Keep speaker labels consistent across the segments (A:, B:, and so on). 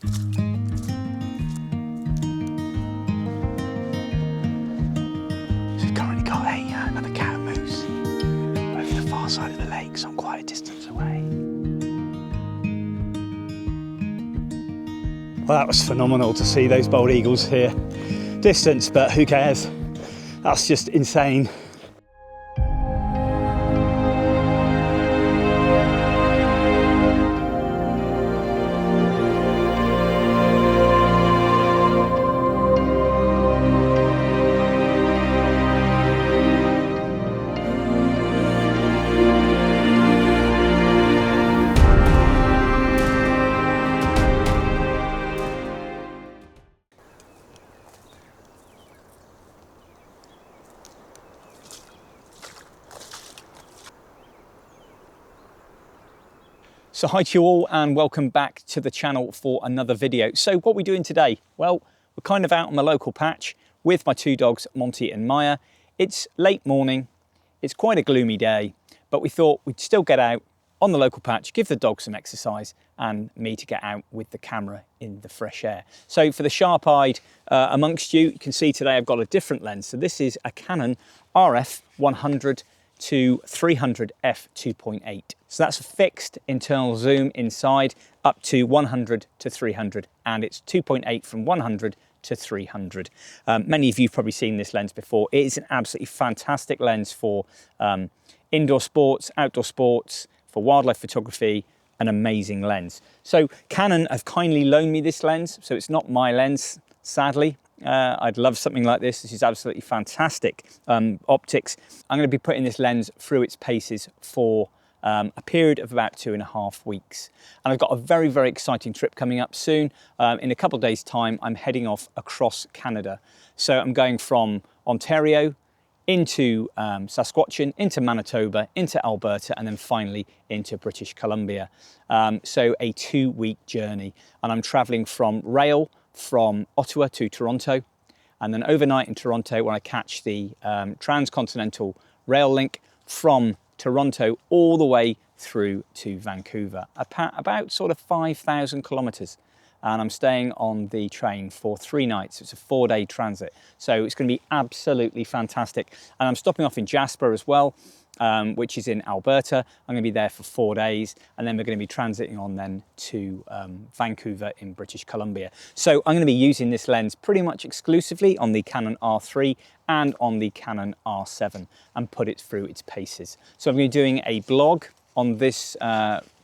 A: We've currently got another cat and moose over the far side of the lake, so I'm quite a distance away. Well, that was phenomenal to see those bald eagles here. Distance, but who cares? That's just insane. So hi to you all and welcome back to the channel for another video. So what are we doing today? Well, we're kind of out on the local patch with my two dogs, Monty and Maya. It's late morning, it's quite a gloomy day, but we thought we'd still get out on the local patch, give the dogs some exercise and me to get out with the camera in the fresh air. So for the sharp-eyed amongst you, you can see today I've got a different lens. So this is a Canon RF100-300 f2.8. So that's a fixed internal zoom inside up to 100 to 300 and it's 2.8 from 100 to 300. Many of you have probably seen this lens before. It is an absolutely fantastic lens for indoor sports, outdoor sports, for wildlife photography, an amazing lens. So Canon have kindly loaned me this lens, so it's not my lens, sadly. I'd love something like this. This is absolutely fantastic optics. I'm going to be putting this lens through its paces for a period of about 2.5 weeks. And I've got a very, very exciting trip coming up soon. In a couple of days' time, I'm heading off across Canada. So I'm going from Ontario into Saskatchewan, into Manitoba, into Alberta, and then finally into British Columbia. So a 2-week journey. And I'm traveling from rail from Ottawa to Toronto, and then overnight in Toronto when I catch the transcontinental rail link from Toronto all the way through to Vancouver, about sort of 5,000 kilometers. And I'm staying on the train for 3 nights. It's a 4-day transit. So it's going to be absolutely fantastic. And I'm stopping off in Jasper as well, which is in Alberta. I'm going to be there for 4 days. And then we're going to be transiting on then to Vancouver in British Columbia. So I'm going to be using this lens pretty much exclusively on the Canon R3 and on the Canon R7 and put it through its paces. So I'm going to be doing a blog on this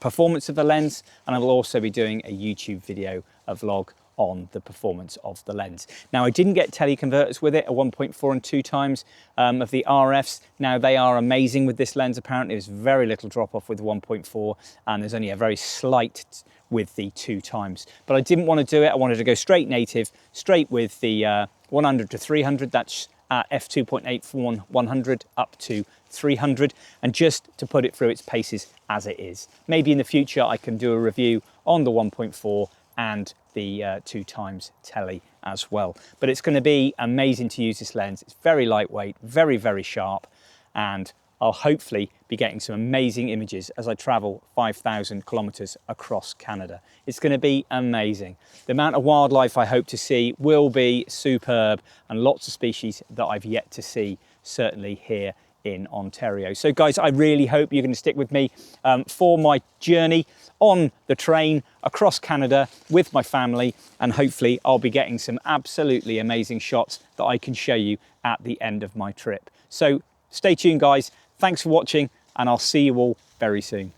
A: performance of the lens, and I will also be doing a YouTube video, a vlog on the performance of the lens. Now I didn't get teleconverters with it, a 1.4 and 2 times of the RFs. Now they are amazing with this lens. Apparently there's very little drop off with 1.4 and there's only a very slight with the 2 times. But I didn't want to do it. I wanted to go straight native, straight with the 100 to 300. That's f2.8 from 100 up to 300, and just to put it through its paces as it is. Maybe in the future I can do a review on the 1.4 and the 2 times tele as well. But it's going to be amazing to use this lens. It's very lightweight, very, very sharp, and I'll hopefully be getting some amazing images as I travel 5,000 kilometers across Canada. It's going to be amazing. The amount of wildlife I hope to see will be superb, and lots of species that I've yet to see, certainly here in Ontario. So guys, I really hope you're going to stick with me for my journey on the train across Canada with my family, and hopefully I'll be getting some absolutely amazing shots that I can show you at the end of my trip. So stay tuned guys, thanks for watching, and I'll see you all very soon.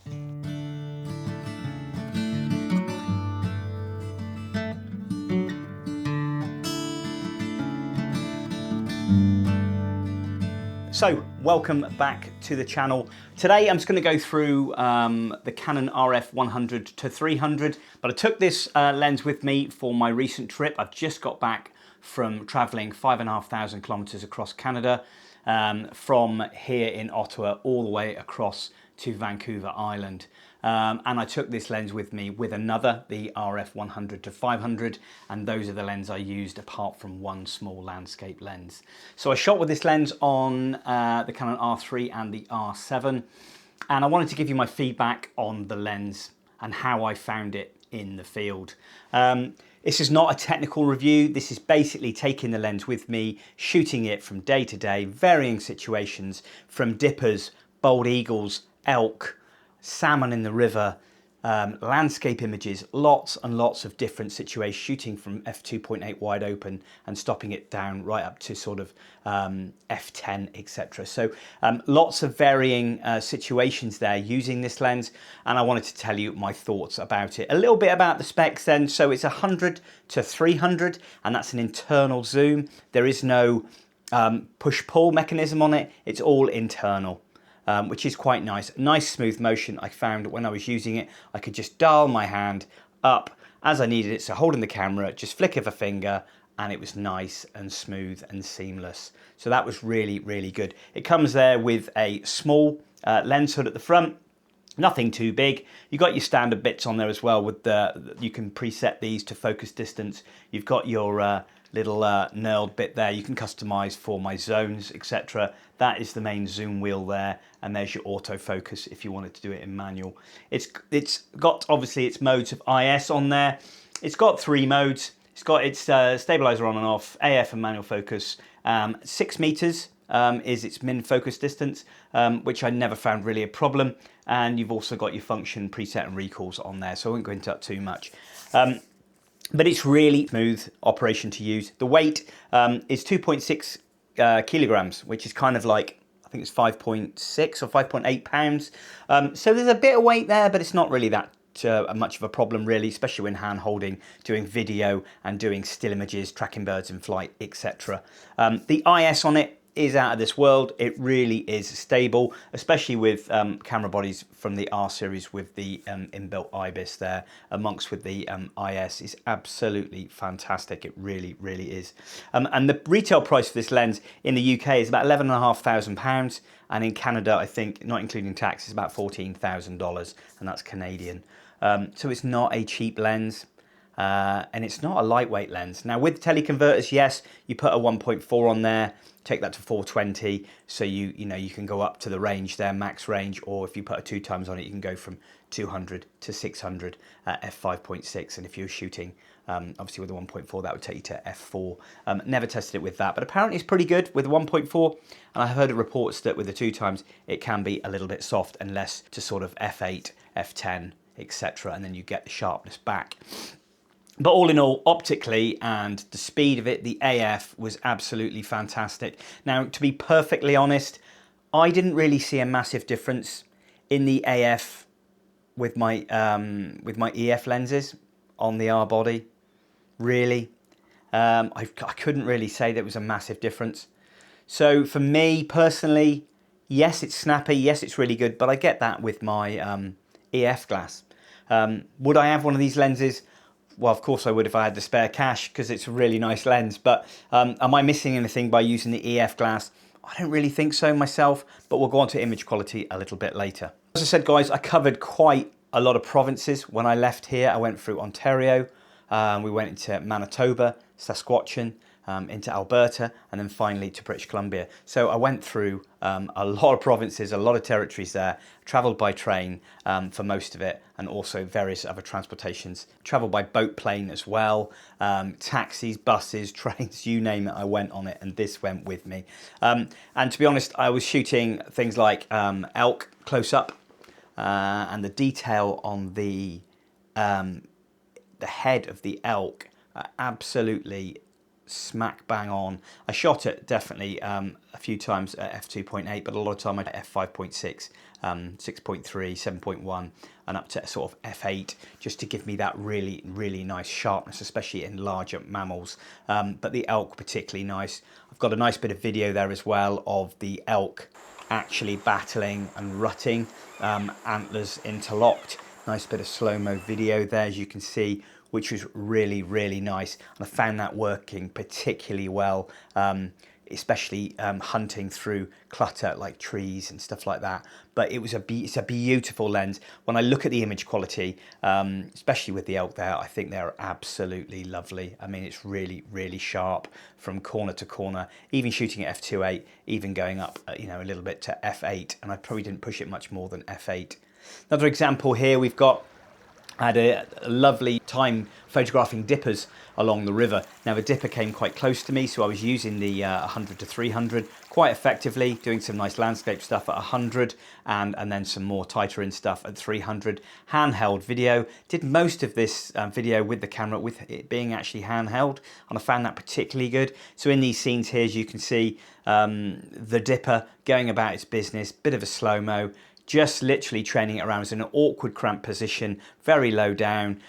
A: So welcome back to the channel. Today I'm just going to go through the Canon RF100-300, but I took this lens with me for my recent trip. I've just got back from traveling 5,500 kilometers across Canada, from here in Ottawa all the way across to Vancouver Island. And I took this lens with me with another, the RF100-500, and those are the lenses I used apart from one small landscape lens. So I shot with this lens on the Canon R3 and the R7, and I wanted to give you my feedback on the lens and how I found it in the field. This is not a technical review. This is basically taking the lens with me, shooting it from day to day, varying situations, from dippers, bald eagles, elk, salmon in the river, landscape images, lots and lots of different situations, shooting from f2.8 wide open and stopping it down right up to sort of f10, etc. So lots of varying situations there using this lens, and I wanted to tell you my thoughts about it. A little bit about the specs then. So it's 100-300, and that's an internal zoom. There is no push-pull mechanism on it. It's all internal. Which is quite nice. Nice smooth motion. I found when I was using it, I could just dial my hand up as I needed it. So holding the camera, just flick of a finger, and it was nice and smooth and seamless. So that was really, really good. It comes there with a small lens hood at the front. Nothing too big. You've got your standard bits on there as well. With you can preset these to focus distance. You've got your little knurled bit there. You can customize for my zones, etc. That is the main zoom wheel there, and there's your autofocus if you wanted to do it in manual. It's got obviously its modes of IS on there. It's got 3 modes. It's got its stabilizer on and off, AF and manual focus. 6 meters is its min focus distance, which I never found really a problem. And you've also got your function, preset and recalls on there, so I won't go into that too much. But it's really smooth operation to use. The weight is 2.6 kilograms, which is kind of like, I think it's 5.6 or 5.8 pounds. So there's a bit of weight there, but it's not really that much of a problem really, especially when hand holding, doing video and doing still images, tracking birds in flight, etc. The IS on it is out of this world. It really is stable, especially with camera bodies from the R series with the inbuilt IBIS there, amongst with the IS is absolutely fantastic. It really, really is. And the retail price for this lens in the UK is about £11,500, and in Canada, I think, not including tax, is about $14,000, and that's Canadian. So it's not a cheap lens. And it's not a lightweight lens. Now with teleconverters, yes, you put a 1.4 on there, take that to 420, so you can go up to the range there, max range, or if you put a 2 times on it, you can go from 200 to 600 at f5.6, and if you're shooting obviously with a 1.4, that would take you to f4. Never tested it with that, but apparently it's pretty good with a 1.4, and I heard reports that with the 2 times it can be a little bit soft and less to sort of f8, f10, etc., and then you get the sharpness back. But all in all, optically and the speed of it, the AF was absolutely fantastic. Now, to be perfectly honest, I didn't really see a massive difference in the AF with my EF lenses on the R body. Really, I couldn't really say there was a massive difference. So for me personally, yes, it's snappy, yes, it's really good, but I get that with my EF glass. Would I have one of these lenses? Well, of course I would if I had the spare cash, because it's a really nice lens. But am I missing anything by using the EF glass? I don't really think so myself, but we'll go on to image quality a little bit later. As I said, guys, I covered quite a lot of provinces. When I left here, I went through Ontario, we went into Manitoba, Saskatchewan, into Alberta, and then finally to British Columbia. So I went through a lot of provinces, a lot of territories there, travelled by train for most of it, and also various other transportations. Travelled by boat plane as well, taxis, buses, trains, you name it, I went on it, and this went with me. And to be honest, I was shooting things like elk close up, and the detail on the head of the elk, absolutely smack bang on. I shot it definitely a few times at f2.8, but a lot of time at f5.6, 6.3, 7.1, and up to sort of f8, just to give me that really, really nice sharpness, especially in larger mammals. But the elk particularly nice. I've got a nice bit of video there as well of the elk actually battling and rutting, antlers interlocked. Nice bit of slow-mo video there, as you can see, which was really, really nice. And I found that working particularly well, especially hunting through clutter like trees and stuff like that. But it's a beautiful lens. When I look at the image quality, especially with the elk there, I think they're absolutely lovely. I mean, it's really, really sharp from corner to corner, even shooting at f2.8, even going up, a little bit to f8. And I probably didn't push it much more than f8. Another example here, we've got I had a lovely time photographing dippers along the river. Now the dipper came quite close to me, so I was using the 100-300 quite effectively, doing some nice landscape stuff at 100 and then some more tighter in stuff at 300. Handheld video. Did most of this video with the camera with it being actually handheld, and I found that particularly good. So in these scenes here, as you can see, the dipper going about its business, bit of a slow-mo, just literally training it around. It's in an awkward cramped position, very low down,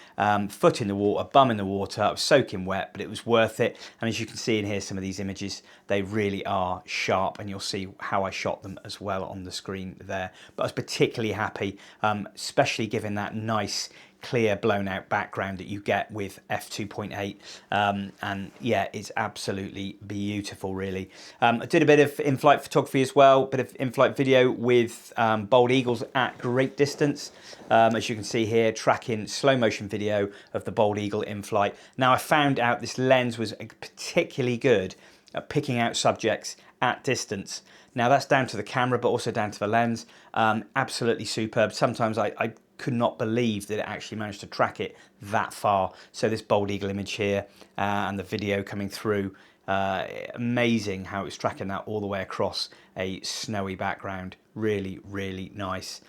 A: foot in the water, bum in the water. I was soaking wet, but it was worth it. And as you can see in here, some of these images, they really are sharp, and you'll see how I shot them as well on the screen there. But I was particularly happy, especially given that nice clear blown out background that you get with f2.8, and yeah, it's absolutely beautiful really. I did a bit of in-flight photography as well, bit of in-flight video with bald eagles at great distance, as you can see here, tracking slow motion video of the bald eagle in flight. Now I found out this lens was particularly good at picking out subjects at distance. Now that's down to the camera, but also down to the lens. Absolutely superb. Sometimes I could not believe that it actually managed to track it that far. So this bald eagle image here and the video coming through, amazing how it's tracking that all the way across a snowy background. Really, really nice.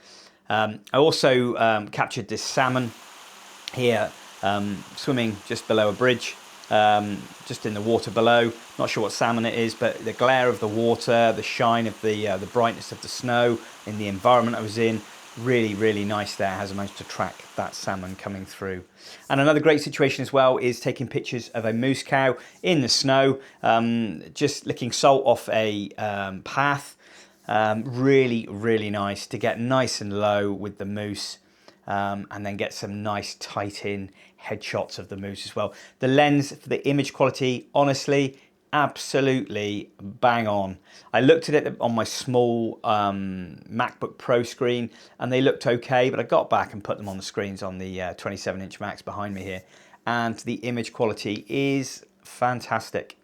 A: I also captured this salmon here, swimming just below a bridge, just in the water below. Not sure what salmon it is, but the glare of the water, the shine of the brightness of the snow in the environment I was in, really, really nice there. Has managed to track that salmon coming through. And another great situation as well is taking pictures of a moose cow in the snow, just licking salt off a path. Really, really nice to get nice and low with the moose, and then get some nice tight in headshots of the moose as well. The lens for the image quality, honestly, absolutely bang on. I looked at it on my small MacBook Pro screen and they looked okay, but I got back and put them on the screens on the 27-inch Macs behind me here, and the image quality is fantastic.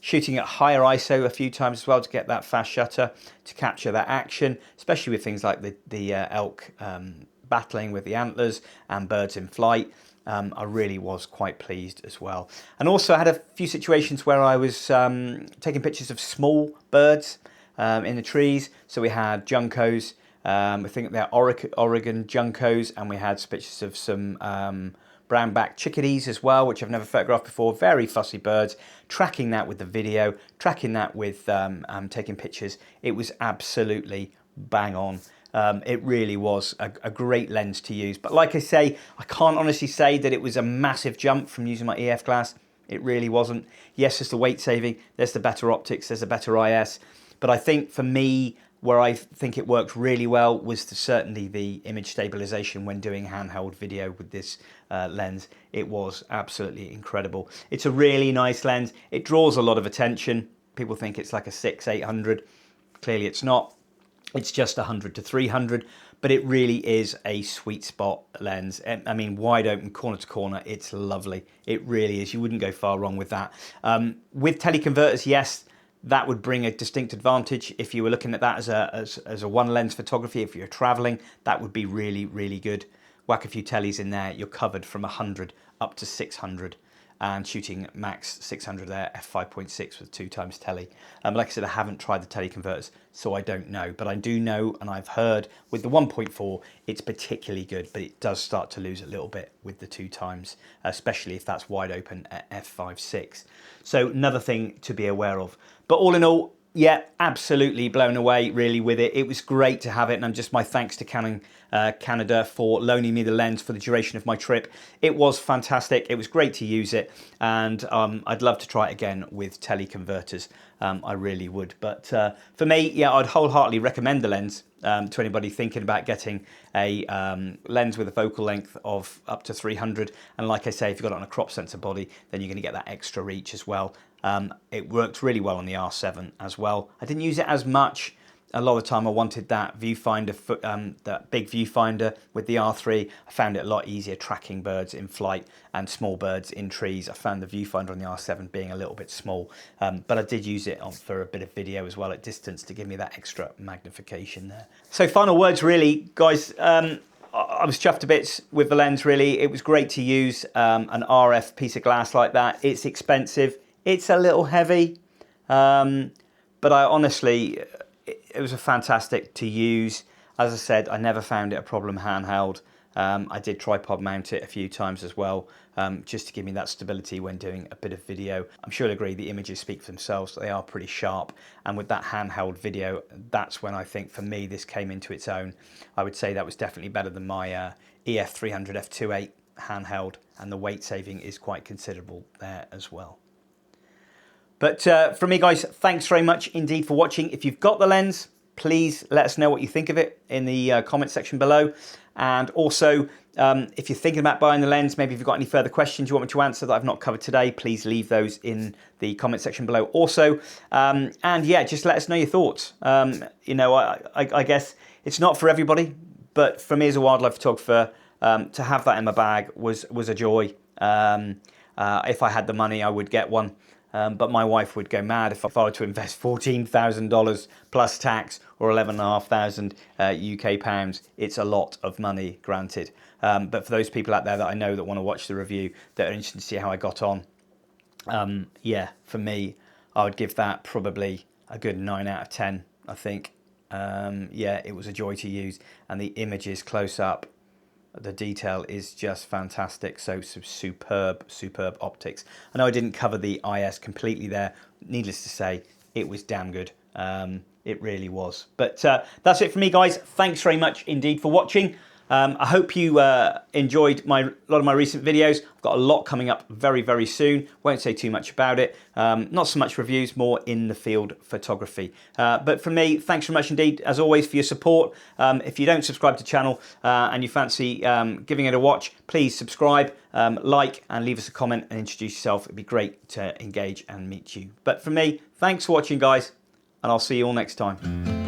A: Shooting at higher ISO a few times as well to get that fast shutter to capture that action, especially with things like the elk battling with the antlers and birds in flight. I really was quite pleased as well. And also I had a few situations where I was taking pictures of small birds in the trees. So we had juncos, I think they're Oregon juncos, and we had some pictures of some brown-backed chickadees as well, which I've never photographed before. Very fussy birds. Tracking that with the video, tracking that with taking pictures. It was absolutely bang on. It really was a great lens to use. But like I say, I can't honestly say that it was a massive jump from using my EF glass. It really wasn't. Yes, there's the weight saving, there's the better optics, there's a better IS. But I think for me, where I think it worked really well was certainly the image stabilisation when doing handheld video with this lens. It was absolutely incredible. It's a really nice lens. It draws a lot of attention. People think it's like a 6-800. Clearly it's not. It's just 100-300, but it really is a sweet spot lens. I mean, wide open, corner to corner, it's lovely. It really is. You wouldn't go far wrong with that. With teleconverters, yes, that would bring a distinct advantage. If you were looking at that as a one lens photography, if you're traveling, that would be really, really good. Whack a few tellies in there, you're covered from 100 up to 600. And shooting max 600 there, f5.6 with 2x telly. Like I said, I haven't tried the teleconverters, so I don't know. But I do know, and I've heard, with the 1.4, it's particularly good, but it does start to lose a little bit with the 2x, especially if that's wide open at f5.6. So another thing to be aware of. But all in all, yeah, absolutely blown away really with it. It was great to have it, and just my thanks to Canon Canada for loaning me the lens for the duration of my trip. It was fantastic. It was great to use it, and I'd love to try it again with teleconverters. I really would. But for me, yeah, I'd wholeheartedly recommend the lens to anybody thinking about getting a lens with a focal length of up to 300. And like I say, if you've got it on a crop sensor body, then you're going to get that extra reach as well. It worked really well on the R7 as well. I didn't use it as much. A lot of the time I wanted that viewfinder, that big viewfinder with the R3. I found it a lot easier tracking birds in flight and small birds in trees. I found the viewfinder on the R7 being a little bit small, but I did use it for a bit of video as well at distance to give me that extra magnification there. So final words really, guys. I was chuffed to bits with the lens, really. It was great to use an RF piece of glass like that. It's expensive. It's a little heavy, but I honestly, it was a fantastic to use. As I said, I never found it a problem handheld. I did tripod mount it a few times as well, just to give me that stability when doing a bit of video. I'm sure you'll agree the images speak for themselves. They are pretty sharp. And with that handheld video, that's when I think for me this came into its own. I would say that was definitely better than my EF300 f2.8 handheld, and the weight saving is quite considerable there as well. But from me, guys, thanks very much indeed for watching. If you've got the lens, please let us know what you think of it in the comment section below. And also, if you're thinking about buying the lens, maybe if you've got any further questions you want me to answer that I've not covered today, please leave those in the comment section below also. And yeah, just let us know your thoughts. You know, I guess it's not for everybody, but for me as a wildlife photographer, to have that in my bag was a joy. If I had the money, I would get one. But my wife would go mad if I were to invest $14,000 plus tax or 11,500 UK pounds. It's a lot of money, granted. But for those people out there that I know that want to watch the review, that are interested to see how I got on, yeah, for me, I would give that probably a good 9 out of 10, I think. Yeah, it was a joy to use, and the images close up, the detail is just fantastic. So superb optics. I know I didn't cover the IS completely there. Needless to say, it was damn good. It really was. But that's it for me, guys. Thanks very much indeed for watching. I hope you enjoyed a lot of my recent videos. I've got a lot coming up very soon. Won't say too much about it. Not so much reviews, more in the field photography. But from me, thanks very much indeed, as always, for your support. If you don't subscribe to the channel and you fancy giving it a watch, please subscribe, like, and leave us a comment and introduce yourself. It'd be great to engage and meet you. But from me, thanks for watching, guys, and I'll see you all next time.